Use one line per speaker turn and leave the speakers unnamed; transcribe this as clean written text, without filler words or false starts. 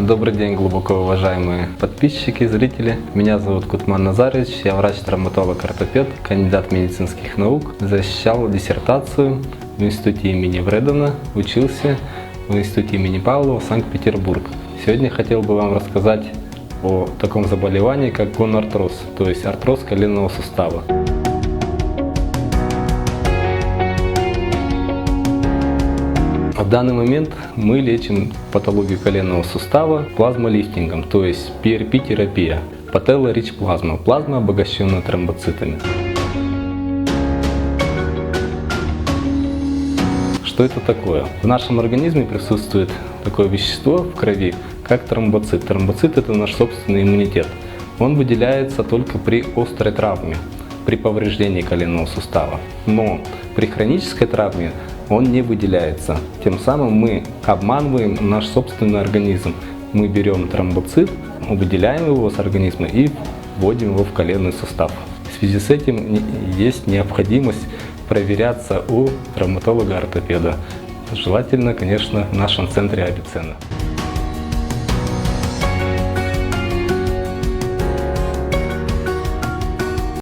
Добрый день, глубоко уважаемые подписчики и зрители. Меня зовут Кутман Назарович, я врач-травматолог-ортопед, кандидат медицинских наук. Защищал диссертацию в институте имени Вредена, учился в институте имени Павлова, Санкт-Петербург. Сегодня хотел бы вам рассказать о таком заболевании, как гонартроз, то есть артроз коленного сустава. В данный момент мы лечим патологию коленного сустава плазмолифтингом, то есть PRP-терапия, Patello-Rich плазма, плазма, обогащенная тромбоцитами. Что это такое? В нашем организме присутствует такое вещество в крови, как тромбоцит. Тромбоцит – это наш собственный иммунитет. Он выделяется только при острой травме, при повреждении коленного сустава. Но при хронической травме он не выделяется. Тем самым мы обманываем наш собственный организм. Мы берем тромбоцит, выделяем его с организма и вводим его в коленный сустав. В связи с этим есть необходимость проверяться у травматолога-ортопеда. Желательно, конечно, в нашем центре Авиценна.